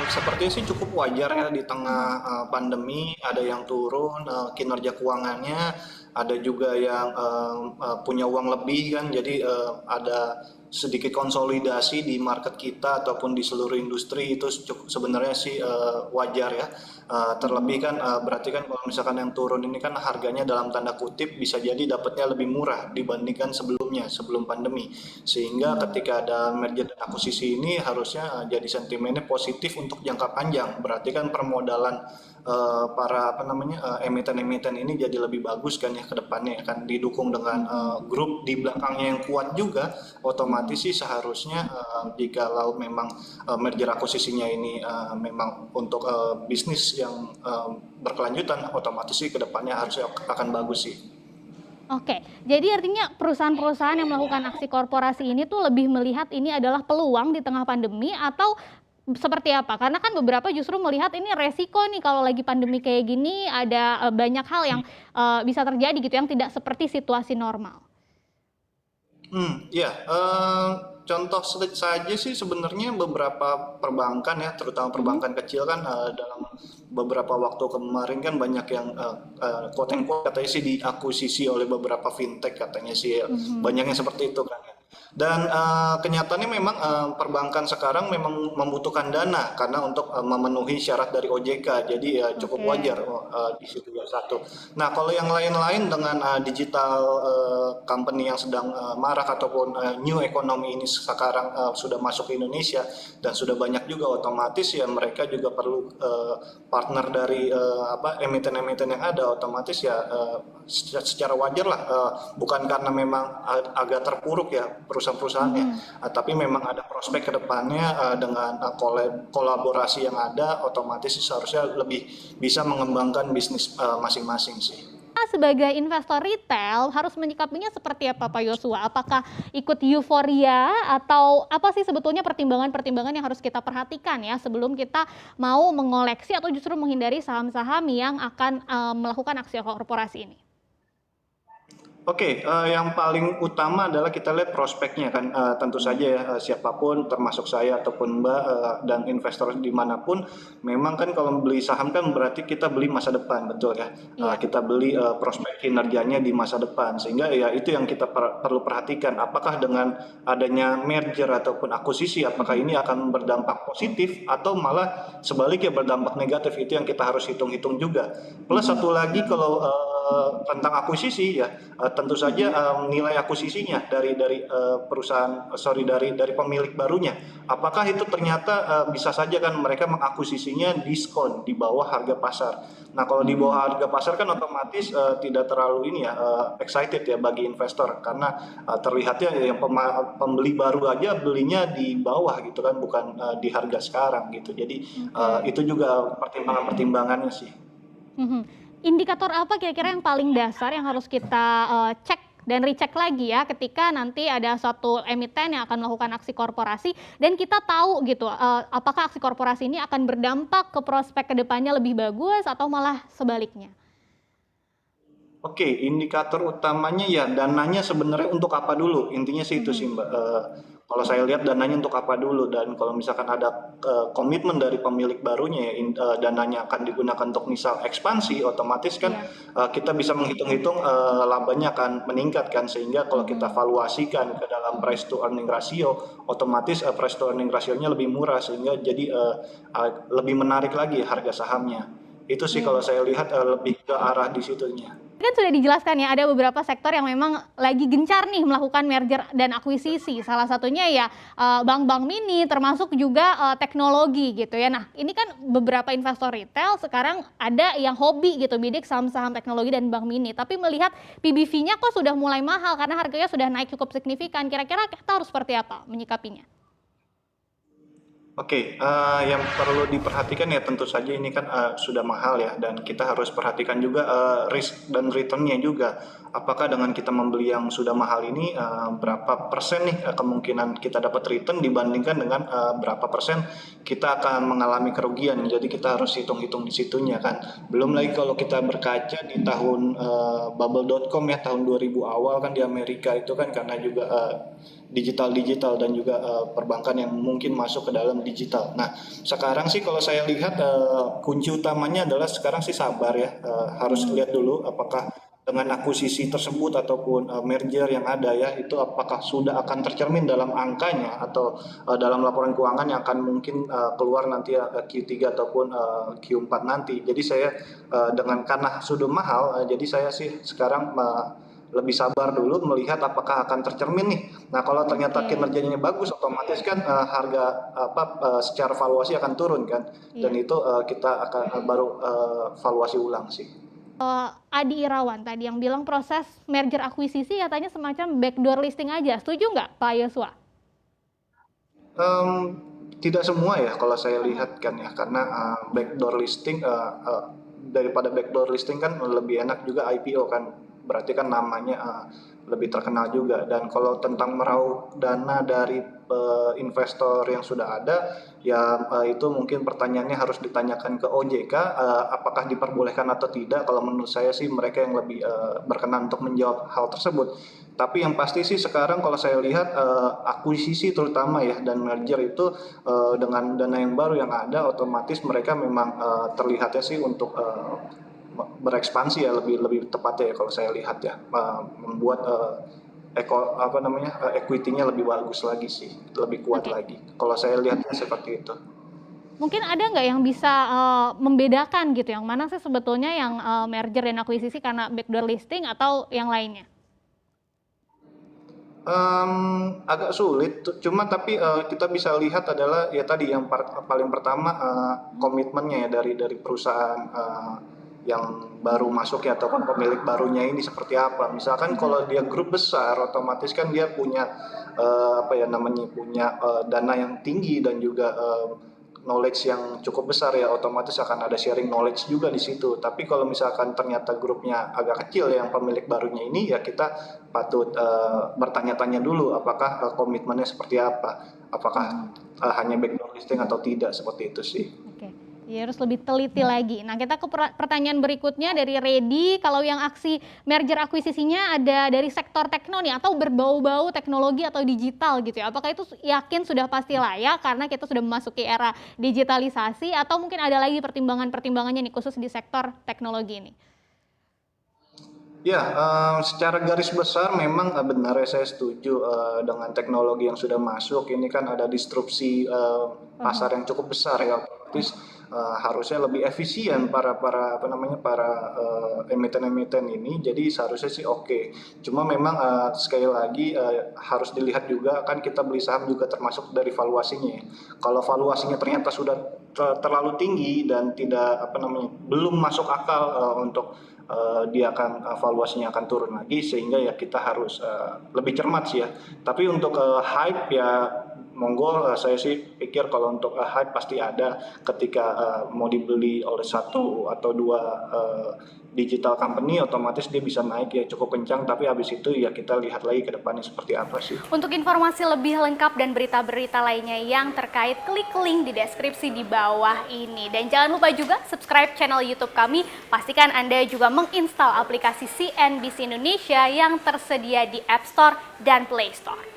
Sepertinya sih cukup wajar ya di tengah pandemi ada yang turun kinerja keuangannya, ada juga yang punya uang lebih kan, jadi ada sedikit konsolidasi di market kita ataupun di seluruh industri itu cukup sebenarnya sih wajar ya. Terlebih kan berarti kan kalau misalkan yang turun ini kan harganya dalam tanda kutip bisa jadi dapatnya lebih murah dibandingkan sebelumnya sebelum pandemi. Sehingga ketika ada merger dan akuisisi ini harusnya jadi sentimennya positif untuk jangka panjang. Berarti kan permodalan para apa namanya emiten-emiten ini jadi lebih bagus kan ya ke depannya kan didukung dengan grup di belakangnya yang kuat juga, otomatis sih seharusnya jika laut memang merger akuisisinya ini memang untuk bisnis yang berkelanjutan, otomatis sih ke depannya harusnya akan bagus sih. Oke, jadi artinya perusahaan-perusahaan yang melakukan aksi korporasi ini tuh lebih melihat ini adalah peluang di tengah pandemi atau seperti apa? Karena kan beberapa justru melihat ini resiko nih kalau lagi pandemi kayak gini ada banyak hal yang bisa terjadi gitu yang tidak seperti situasi normal. Ya, contoh saja sih sebenarnya beberapa perbankan ya, terutama Mhm, perbankan kecil kan dalam beberapa waktu kemarin kan banyak yang quote and quote katanya sih diakuisisi oleh beberapa fintech katanya sih ya. mhm, Banyak yang seperti itu kan. Dan kenyataannya memang perbankan sekarang memang membutuhkan dana karena untuk memenuhi syarat dari OJK. Jadi ya cukup oke. wajar di situ ya satu. Nah, kalau yang lain-lain dengan digital company yang sedang marak ataupun new economy ini sekarang sudah masuk ke Indonesia dan sudah banyak juga, otomatis ya mereka juga perlu partner dari apa emiten-emiten yang ada, otomatis ya secara wajar lah bukan karena memang agak terpuruk ya perusahaan-perusahaannya, Mhm. tapi memang ada prospek ke depannya dengan kolaborasi yang ada, otomatis seharusnya lebih bisa mengembangkan bisnis masing-masing sih. Sebagai investor retail harus menyikapinya seperti apa Pak Yosua? Apakah ikut euforia atau apa sih sebetulnya pertimbangan-pertimbangan yang harus kita perhatikan ya sebelum kita mau mengoleksi atau justru menghindari saham-saham yang akan melakukan aksi korporasi ini? Oke, yang paling utama adalah kita lihat prospeknya kan, tentu saja ya siapapun termasuk saya ataupun Mbak dan investor dimanapun, memang kan kalau beli saham kan berarti kita beli masa depan, betul ya. Iya. Kita beli prospek kinerjanya di masa depan, sehingga ya itu yang kita perlu perhatikan. Apakah dengan adanya merger ataupun akuisisi, apakah Mhm, ini akan berdampak positif atau malah sebaliknya berdampak negatif? Itu yang kita harus hitung-hitung juga. Plus mhm, satu lagi kalau tentang akuisisi ya, tentu saja mhm. nilai akuisisinya dari perusahaan sorry dari pemilik barunya, apakah itu ternyata bisa saja kan mereka mengakuisisinya diskon di bawah harga pasar. Nah, kalau di Mhm. bawah harga pasar kan otomatis tidak terlalu ini ya excited ya bagi investor karena terlihatnya yang pembeli baru aja belinya di bawah gitu kan, bukan di harga sekarang gitu. Jadi Oke. itu juga pertimbangan-pertimbangannya sih. Mhm. Indikator apa kira-kira yang paling dasar yang harus kita cek dan recheck lagi ya ketika nanti ada suatu emiten yang akan melakukan aksi korporasi dan kita tahu gitu, apakah aksi korporasi ini akan berdampak ke prospek kedepannya lebih bagus atau malah sebaliknya? Oke, indikator utamanya ya dananya sebenarnya untuk apa dulu, intinya sih itu sih Mhm, Mbak. Kalau saya lihat dananya untuk apa dulu dan kalau misalkan ada komitmen dari pemilik barunya ya dananya akan digunakan untuk misal ekspansi, otomatis kan iya, kita bisa menghitung-hitung labanya akan meningkat kan sehingga kalau kita mhm, valuasikan ke dalam price to earning ratio, otomatis price to earning rasionya lebih murah sehingga jadi lebih menarik lagi harga sahamnya. Itu sih kalau iya. saya lihat lebih ke arah di situnya. Kan sudah dijelaskan ya, ada beberapa sektor yang memang lagi gencar nih melakukan merger dan akuisisi. Salah satunya ya bank-bank mini, termasuk juga teknologi gitu ya. Nah, ini kan beberapa investor retail sekarang ada yang hobi gitu bidik saham-saham teknologi dan bank mini. Tapi melihat PBV-nya kok sudah mulai mahal karena harganya sudah naik cukup signifikan. Kira-kira kita harus seperti apa menyikapinya? Oke, yang perlu diperhatikan ya tentu saja ini kan sudah mahal ya dan kita harus perhatikan juga risk dan returnnya juga. Apakah dengan kita membeli yang sudah mahal ini berapa persen nih kemungkinan kita dapat return dibandingkan dengan berapa persen kita akan mengalami kerugian. Jadi kita harus hitung-hitung di situnya kan. Belum lagi Mhm, kalau kita berkaca di tahun bubble.com ya tahun 2000 awal kan di Amerika itu kan karena juga digital dan juga perbankan yang mungkin masuk ke dalam digital. Nah, sekarang sih kalau saya lihat kunci utamanya adalah sekarang sih sabar ya. Harus lihat dulu apakah dengan akuisisi tersebut ataupun merger yang ada ya itu apakah sudah akan tercermin dalam angkanya atau dalam laporan keuangan yang akan mungkin keluar nanti Q3 ataupun Q4 nanti. Jadi saya dengan karena sudah mahal, jadi saya sih sekarang lebih sabar dulu melihat apakah akan tercermin nih. Nah, kalau ternyata Oke, kinerjanya bagus, otomatis kan harga secara valuasi akan turun kan, dan iya. itu kita akan baru valuasi ulang sih. Adi Irawan tadi yang bilang proses merger akuisisi katanya semacam backdoor listing aja. Setuju nggak, Pak Yosua? Em, Tidak semua ya kalau saya Aha. lihat kan ya karena backdoor listing daripada backdoor listing kan lebih enak juga IPO kan berarti kan namanya lebih terkenal juga dan kalau tentang meraup dana dari investor yang sudah ada ya itu mungkin pertanyaannya harus ditanyakan ke OJK apakah diperbolehkan atau tidak kalau menurut saya sih mereka yang lebih berkenan untuk menjawab hal tersebut. Tapi yang pasti sih sekarang kalau saya lihat akuisisi terutama ya dan merger itu dengan dana yang baru yang ada otomatis mereka memang terlihatnya sih untuk berekspansi ya lebih lebih tepatnya ya kalau saya lihat ya membuat equity-nya lebih bagus lagi sih lebih kuat Oke. lagi kalau saya lihatnya seperti itu. Mungkin ada nggak yang bisa membedakan gitu, yang mana sih sebetulnya yang merger dan akuisisi karena backdoor listing atau yang lainnya? Agak sulit, cuma tapi kita bisa lihat adalah ya tadi yang paling pertama komitmennya ya dari perusahaan yang baru masuk ya ataupun pemilik barunya ini seperti apa. Misalkan Mhm. kalau dia grup besar, otomatis kan dia punya apa ya namanya punya dana yang tinggi dan juga knowledge yang cukup besar ya otomatis akan ada sharing knowledge juga di situ. Tapi kalau misalkan ternyata grupnya agak kecil ya, yang pemilik barunya ini ya kita patut bertanya-tanya dulu apakah komitmennya seperti apa. Apakah Mhm. hanya backdoor listing atau tidak seperti itu sih. Oke, ya harus lebih teliti lagi. Nah, kita ke pertanyaan berikutnya dari Redi, kalau yang aksi merger akuisisinya ada dari sektor tekno nih atau berbau-bau teknologi atau digital gitu ya. Apakah itu yakin sudah pasti layak karena kita sudah memasuki era digitalisasi atau mungkin ada lagi pertimbangan-pertimbangannya nih khusus di sektor teknologi ini? Ya, secara garis besar memang benar ya saya setuju dengan teknologi yang sudah masuk. Ini kan ada disrupsi Aha. pasar yang cukup besar ya. Otomatis harusnya lebih efisien para para apa namanya para emiten-emiten ini. Jadi seharusnya sih oke. Cuma memang sekali lagi harus dilihat juga kan kita beli saham juga termasuk dari valuasinya ya. Kalau valuasinya ternyata sudah terlalu tinggi dan tidak apa namanya belum masuk akal untuk dia akan valuasinya akan turun lagi sehingga ya kita harus lebih cermat sih ya. Tapi untuk hype ya monggo saya sih pikir kalau untuk hype pasti ada ketika mau dibeli oleh satu atau dua digital company otomatis dia bisa naik ya cukup kencang tapi habis itu ya kita lihat lagi ke depannya seperti apa sih. Untuk informasi lebih lengkap dan berita-berita lainnya yang terkait, klik link di deskripsi di bawah ini. Dan jangan lupa juga subscribe channel YouTube kami. Pastikan Anda juga menginstal aplikasi CNBC Indonesia yang tersedia di App Store dan Play Store.